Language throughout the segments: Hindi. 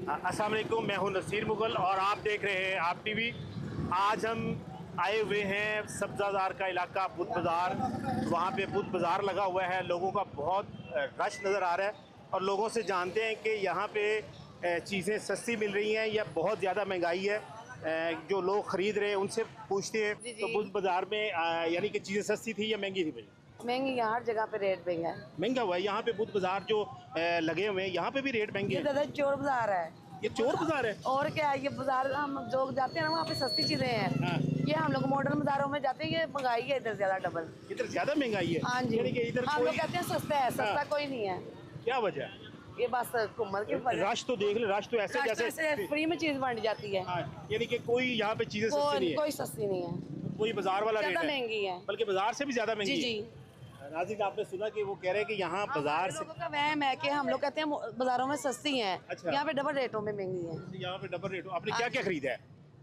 अस्सलाम वालेकुम, मैं हूं नसीर मुगल और आप देख रहे हैं आप टीवी। आज हम आए हुए हैं सब्ज़ादार का इलाका बुध बाज़ार। वहाँ पे बुध बाज़ार लगा हुआ है, लोगों का बहुत रश नज़र आ रहा है और लोगों से जानते हैं कि यहाँ पे चीज़ें सस्ती मिल रही हैं या बहुत ज़्यादा महंगाई है। जो लोग ख़रीद रहे हैं उनसे पूछते हैं। तो बुध बाज़ार में यानी कि चीज़ें सस्ती थी या महंगी थी भाई? महंगी, यहाँ हर जगह पे रेट महंगा है। महंगा हुआ है यहाँ पे बुध बाज़ार जो लगे हुए हैं, यहाँ पे भी रेट महंगे हैं। दादा चोर बाजार है, ये चोर बाज़ार है और क्या है? ये बाजार हम जो जाते हैं ना वहाँ पे सस्ती चीजें हैं। हाँ। ये हम लोग मॉडर्न बाजारों में जाते हैं, ये महंगाई है इधर ज्यादा डबल। इधर ज़्यादा महंगाई है? हाँ जी, यानी कि इधर हम कोई लोग कहते हैं सस्ता है, सस्ता हाँ। कोई नहीं है। क्या वजह? ये बस हुकूमत की वजह। रश तो देख ले, रश तो ऐसे जैसे फ्री में चीज बन जाती है। हाँ, यानी कि कोई यहाँ पे चीजें सस्ती नहीं है, कोई सस्ती नहीं है, कोई बाजार वाला रेट ज्यादा है, महंगी है, बल्कि बाजार से भी ज्यादा महंगी जी है। जी। नाज़रीन, आपने सुना कि वो कह रहे हैं कि यहाँ बाजार से लोगों का वहम है कि हम लोग कहते हैं बाजारों में सस्ती है, अच्छा। यहाँ पे डबल रेटों में महंगी है। यहाँ पे डबल रेट। आपने क्या क्या खरीदा है?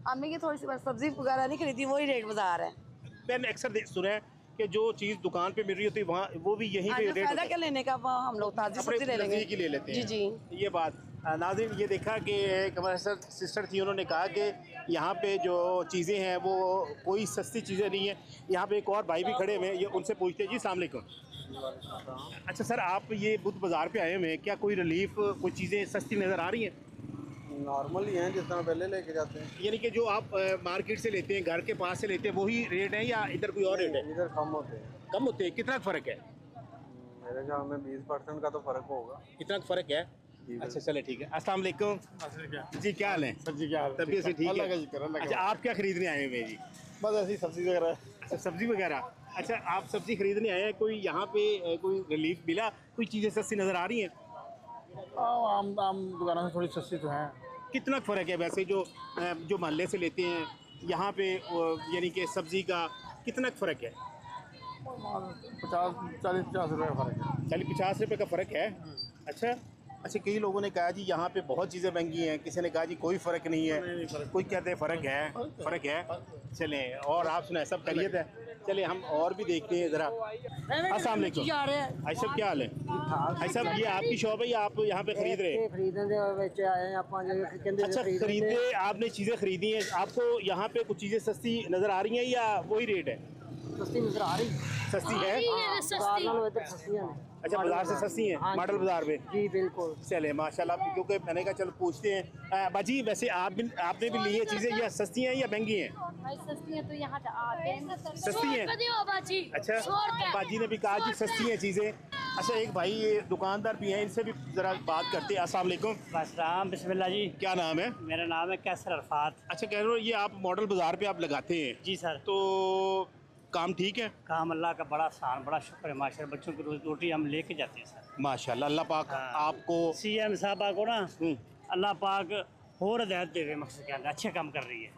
हमने ये थोड़ी सी बस सब्जी वगैरह नहीं खरीदी, वही रेट बाजार है। मैंने अक्सर सुना है कि जो चीज़ दुकान पे मिल रही होती है वहाँ वो भी यहीं पे रेट फायदा क्या लेने का, हम लोग ताजी सब्जी ले लेंगे। की ले लेते हैं। जी जी। ये बात नाज़रीन, ये देखा कि एक हमारे सिस्टर थी, उन्होंने कहा कि यहाँ पे जो चीज़ें हैं वो कोई सस्ती चीज़ें नहीं है। यहाँ पे एक और भाई भी खड़े हुए हैं, ये उनसे पूछते हैं। जी अस्सलाम वालेकुम। अच्छा सर, आप ये बुध बाज़ार पे आए हुए हैं, क्या कोई रिलीफ, कोई चीज़ें सस्ती नज़र आ रही हैं? नॉर्मल ही हैं, जिस तरह पहले लेके जाते हैं। यानी कि जो आप मार्केट से लेते हैं, घर के पास से लेते हैं, वही रेट है या इधर कोई और रेट है? इधर कम होते हैं। कम होते हैं? कितना फ़र्क है? मेरे ख्याल में 20% का तो फर्क होगा। इतना फ़र्क है? अच्छा चले ठीक है। अस्सलाम वालेकुम जी, क्या हाल है? सर जी क्या हाल है? तबीयत से ठीक अल्लाह है? का शुक्र, अल्लाह का अच्छा, आप क्या खरीदने आए हुए हैं जी? बस ऐसी सब्जी वगैरह। अच्छा, सब्जी वगैरह। अच्छा, आप सब्जी खरीदने आए हैं, कोई यहाँ पे कोई रिलीफ मिला, कोई चीज़ें सस्ती नज़र आ रही हैं? आम आम दुकानों से थोड़ी सस्ती तो हैं। कितना फ़र्क है वैसे जो मोहल्ले से लेते हैं यहाँ पे, यानी कि सब्जी का कितना फ़र्क है? 40-50 रुपये का फर्क है। 40-50 रुपये का फ़र्क है। अच्छा अच्छा, कई लोगों ने कहा जी यहाँ पे बहुत चीज़ें महंगी हैं, किसी ने कहा जी कोई फ़र्क नहीं है, कोई कहते हैं फ़र्क है। चलें, और आप सुना सब खैरियत है? चले हम और भी देखते हैं ज़रा। अस्सलाम वालेकुम भाई साहब, क्या हाल है? भाई साहब, ये आपकी शॉप है या आप यहाँ पे खरीद रहे हैं? अच्छा, खरीदे आपने चीज़ें खरीदी हैं, आपको यहाँ पे कुछ चीज़ें सस्ती नज़र आ रही हैं या वही रेट है? सस्ती नजर आ रही, सस्ती है? अच्छा, बाजार से सस्ती हैं मॉडल बाजार में? जी बिल्कुल। चले माशाल्लाह, क्योंकि मैंने कहा चलो पूछते हैं। बाजी, वैसे आपने भी ली है चीज़ें, या सस्ती हैं या महंगी हैं? सस्ती है तो यहाँ आते हैं। सस्ती हैं? अच्छा, बाजी ने भी कहा कि सस्ती हैं चीज़ें। अच्छा, एक भाई ये दुकानदार भी हैं, इनसे भी ज़रा बात करते हैं। अस्सलाम वालेकुम। अस्सलाम, बिस्मिल्लाह जी। क्या नाम है? मेरा नाम है कैसर अरफात। अच्छा, कह रहे हो ये आप मॉडल बाजार पे आप लगाते हैं? जी सर। तो काम ठीक है? काम अल्लाह का बड़ा आसान, बड़ा शुक्र है माशाल्लाह। बच्चों की रोटी हम लेके जाते हैं सर। माशाल्लाह, अल्लाह पाक हाँ। आपको सीएम साहबा को ना अल्लाह पाक और हिदायत दे रहे हैं, मकसद के अंदर अच्छे काम कर रही है,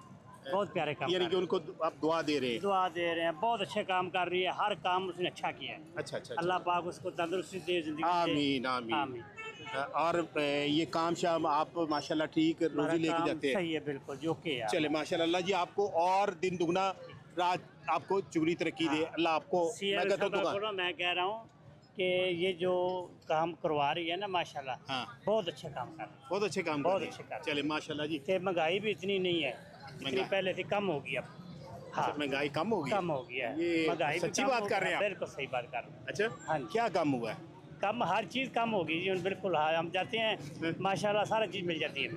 बहुत प्यारे काम यानी कर कि रही उनको आप दुआ दे रहे है। हैं? दुआ दे रहे हैं, बहुत अच्छे काम कर रही है, हर काम उसने अच्छा किया है। अच्छा अच्छा, अल्लाह पाक उसको तंदुरुस्ती दे, जिंदगी दे। आमीन आमीन। आमीन। और ये काम शाम आप माशाल्लाह ठीक रोजी लेके काम जाते हैं? सही है, बिल्कुल जो के यार। चले माशाल्लाह, अल्लाह जी आपको और दिन दुगना रात आपको चुगनी तरक्की दे। अल्लाह आपको सीएम साहबा को ना मैं कह रहा हूँ कि ये जो काम करवा रही है ना माशाल्लाह, हाँ। बहुत अच्छे काम कर रही है, बहुत अच्छे काम बहुत कर रहे हैं। अच्छे काम। चले माशाल्लाह जी। कि महंगाई भी इतनी नहीं है जितनी पहले थी, कम होगी अब। हाँ, महंगाई कम होगी? कम हो गया है, ये महंगाई भी सच्ची कम बात हो कर गया, रहे हैं आप? बिल्कुल सही बात कर रहे हैं। अच्छा, हाँ जी। क्या कम हुआ है? कम हर चीज़ कम होगी जी, बिल्कुल। हाँ, हम जाते हैं माशाल्लाह सारा चीज़ मिल जाती है।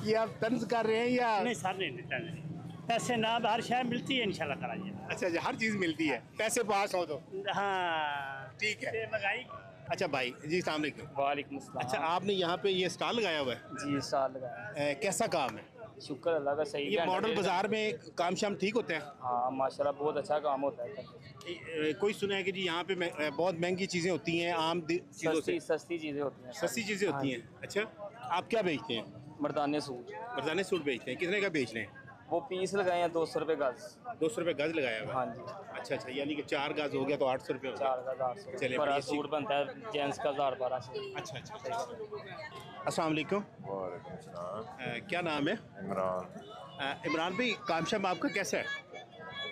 ये आप तंज कर रहे हैं या? नहीं सर, नहीं पैसे ना, हर शय मिलती है इंशाल्लाह ताला जी। अच्छा अच्छा, हर चीज़ मिलती है, पैसे पास हो तो हाँ ठीक है। महंगाई। अच्छा भाई जी, अस्सलाम वालेकुम। वालेकुम अस्सलाम। अच्छा, आपने यहाँ पे ये स्टॉल लगाया हुआ है? जी साल लगाया। कैसा काम है? शुक्र अल्लाह का, सही ये है। मॉडल बाजार में काम शाम ठीक होता है? हाँ माशाल्लाह, बहुत अच्छा काम होता है। कोई सुना है कि जी यहाँ पे बहुत महंगी चीज़ें होती हैं आम चीज़ों से? सस्ती चीज़ें होती हैं। सस्ती चीज़ें होती हैं? अच्छा, आप क्या बेचते हैं? मर्दाने सूट। मर्दाने सूट बेचते हैं, कितने का बेच रहे हैं? वो पीस लगाए हैं 200 रुपये गज। 200 रुपये गज लगाया हुआ है? हाँ जी। अच्छा अच्छा, यानी कि 4 गज हो गया तो 800 रुपये हो गया। 4 गज 800। चले, बड़ा बढ़िया। सूट बनता है जेंट्स का 1000-1200। अच्छा अच्छा अच्छा। अस्सलाम वालेकुम। वालेकुम सलाम। क्या नाम है? इमरान। इमरान भाई, काम शाम आपका कैसा है?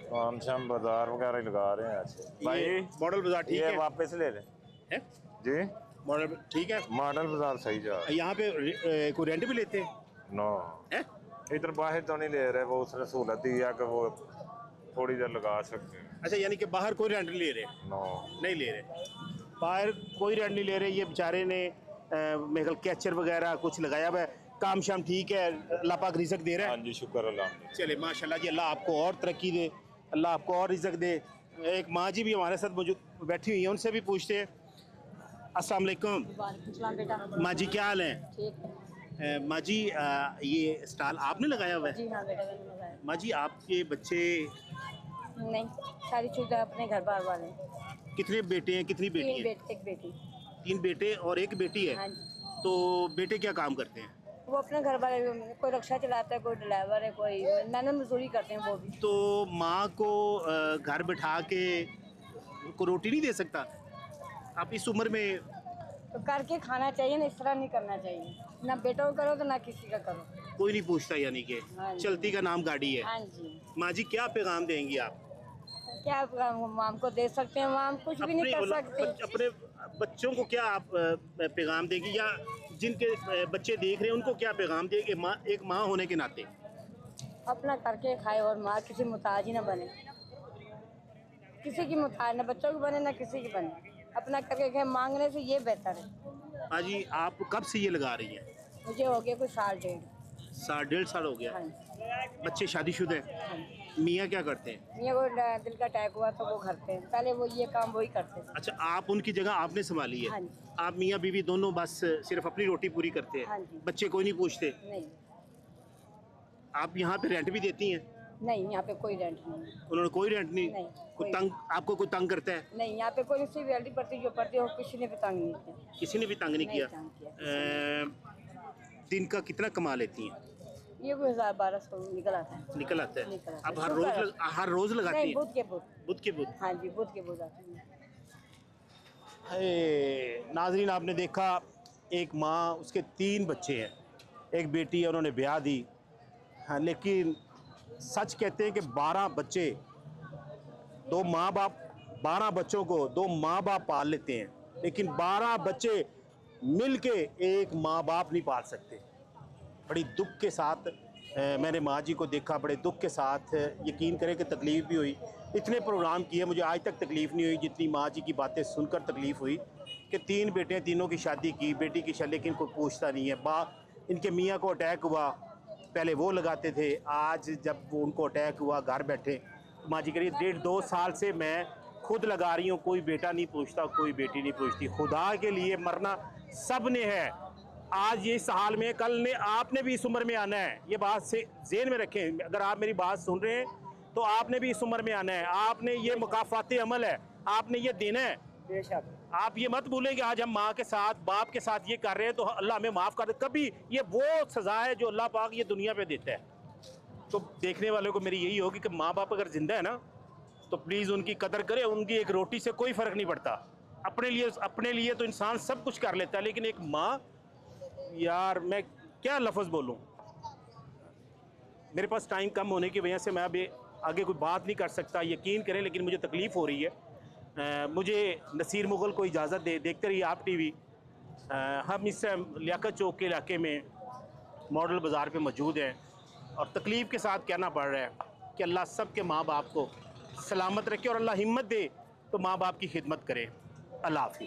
काम शाम बाजार वगैरह लगा रहे हैं। अच्छे भाई, मॉडल बाजार ठीक ये है? वापस ले लें हैं? जी। मॉडल ठीक है। मॉडल बाजार सही जा यहाँ पे कोई रेंट भी लेते हैं? नो हैं? इधर बाहर तो नहीं ले रहे, वो उसने सहूलत दी है कि वो थोड़ी देर लगा सकते हैं। अच्छा, यानी कि बाहर कोई रेंट नहीं ले रहे? नो नहीं ले रहे, बाहर कोई रेंट नहीं ले रहे। ये बेचारे ने मेरे ख्याल कैचर वगैरह कुछ लगाया हुआ है। काम शाम ठीक है, अल्लाह पाक रिज़्क दे रहा है। हाँ जी, शुक्र अल्लाह। चले माशाल्लाह जी, अल्लाह आपको और तरक्की दे, अल्लाह आपको और रिज़्क दे। एक माँ जी भी हमारे साथ मौजूद बैठी हुई हैं, उनसे भी पूछते हैं। अस्सलाम वालेकुम बेटा माँ जी, क्या हाल है? ठीक है माँ जी, ये स्टॉल आपने लगाया हुआ है? जी हाँ बेटा मैंने लगाया। माँ जी, आपके बच्चे नहीं, सारी चीज़ें अपने घर बार वाले हैं। कितने बेटे हैं, कितनी बेटी तीन है? बेटे एक बेटी। 3 बेटे और 1 बेटी है। हाँ जी, तो बेटे क्या काम करते हैं? वो अपने घर वाले, कोई रिक्शा चलाता है, कोई ड्राइवर है, कोई मेहनत मजदूरी करते हैं वो भी। तो माँ को घर बैठा के को रोटी नहीं दे सकता? आप इस उम्र में तो करके खाना चाहिए ना, इस तरह नहीं करना चाहिए। ना बेटों को करो तो ना किसी का करो। कोई नहीं पूछता, यानी कि हाँ जी। चलती का नाम गाड़ी है। हाँ जी, माँ जी, क्या पैगाम देंगी आप क्या माम को दे सकते हैं? माम कुछ भी नहीं कर सकते। अपने बच्चों को क्या आप पैगाम देंगी, या जिनके बच्चे देख रहे हैं उनको क्या पैगाम देंगे एक माँ होने के नाते? अपना करके खाए और माँ किसी मुताज ही ना बने, किसी की मुताज ना बच्चों की बने ना किसी की बने। अपना करके खाए, मांगने से ये बेहतर है। माँ जी, आप कब से ये लगा रही हैं? मुझे हो गया कोई 1.5 साल 1.5 साल हो गया। हाँ जी, बच्चे शादीशुदा हैं? हाँ जी। मियाँ क्या करते हैं? ये वो दिल का अटैक हुआ तो वो करते हैं, पहले वो ये काम वही करते थे। अच्छा, आप उनकी जगह आपने संभाली है? हाँ जी। आप मियाँ बीवी दोनों बस सिर्फ अपनी रोटी पूरी करते हाँ हैं, जी। बच्चे कोई नहीं पूछते? नहीं आप यहाँ पे रेंट भी देती हैं? नहीं, यहाँ पे कोई रेंट नहीं है। उन्होंने कोई रेंट नहीं? नहीं, कोई कोई तंग, आपको कोई तंग करता है? नहीं, यहाँ पे कोई सी वैल्यू पड़ती जो पड़ती हो, किसी ने भी तंग नहीं किया। किसी ने भी तंग नहीं किया? तंग किया। दिन का कितना कमा लेती हैं? ये कोई 1000-1200 निकल आता है। निकल आता है? निकल आता है। अब हर रोज लगाती नहीं, हैं? बुध के बुध। बुध के बुध? हाँ जी, बुध के बुध आते हैं। नाजरीन, आपने देखा एक माँ, उसके 3 बच्चे हैं, एक बेटी है, उन्होंने ब्याह दी। हाँ, लेकिन सच कहते हैं कि 12 बच्चे, 2 माँ बाप 12 बच्चों को 2 माँ बाप पाल लेते हैं, लेकिन 12 बच्चे मिलके एक माँ बाप नहीं पाल सकते। बड़ी दुख के साथ मैंने माँ जी को देखा, बड़े दुख के साथ। यकीन करें कि तकलीफ़ भी हुई। इतने प्रोग्राम किए, मुझे आज तक तकलीफ़ नहीं हुई जितनी माँ जी की बातें सुनकर तकलीफ़ हुई कि 3 बेटे हैं, तीनों की शादी की, बेटी की शादी, लेकिन कोई पूछता नहीं है। इनके मियाँ को अटैक हुआ, पहले वो लगाते थे, आज जब वो उनको अटैक हुआ घर बैठे, माँ जी कह रही 1.5-2 साल से मैं खुद लगा रही हूँ, कोई बेटा नहीं पूछता, कोई बेटी नहीं पूछती। खुदा के लिए मरना सब ने है। आज ये इस हाल में, कल ने आपने भी इस उम्र में आना है। ये बात से ज़हन में रखें, अगर आप मेरी बात सुन रहे हैं तो आपने भी इस उम्र में आना है। आपने ये मुकाफ़ाती अमल है, आपने ये देना है। बेशक आप ये मत भूलें कि आज हम माँ के साथ, बाप के साथ ये कर रहे हैं तो अल्लाह हमें माफ़ कर दे। कभी ये वो सज़ा है जो अल्लाह पाक ये दुनिया पे देता है। तो देखने वालों को मेरी यही होगी कि माँ बाप अगर ज़िंदा है ना तो प्लीज़ उनकी कदर करें। उनकी एक रोटी से कोई फ़र्क नहीं पड़ता। अपने लिए तो इंसान सब कुछ कर लेता है, लेकिन एक माँ, यार मैं क्या लफ्ज़ बोलूँ। मेरे पास टाइम कम होने की वजह से मैं अभी आगे कोई बात नहीं कर सकता, यकीन करें, लेकिन मुझे तकलीफ़ हो रही है। मुझे नसीर मुग़ल को इजाज़त दे। देखते रहिए आप टीवी। हम इस लियाकत चौक के इलाके में मॉडल बाज़ार पे मौजूद हैं और तकलीफ़ के साथ कहना पड़ रहा है कि अल्लाह सब के माँ बाप को सलामत रखे और अल्लाह हिम्मत दे तो माँ बाप की खिदमत करे। अल्लाह हाफ़िज़।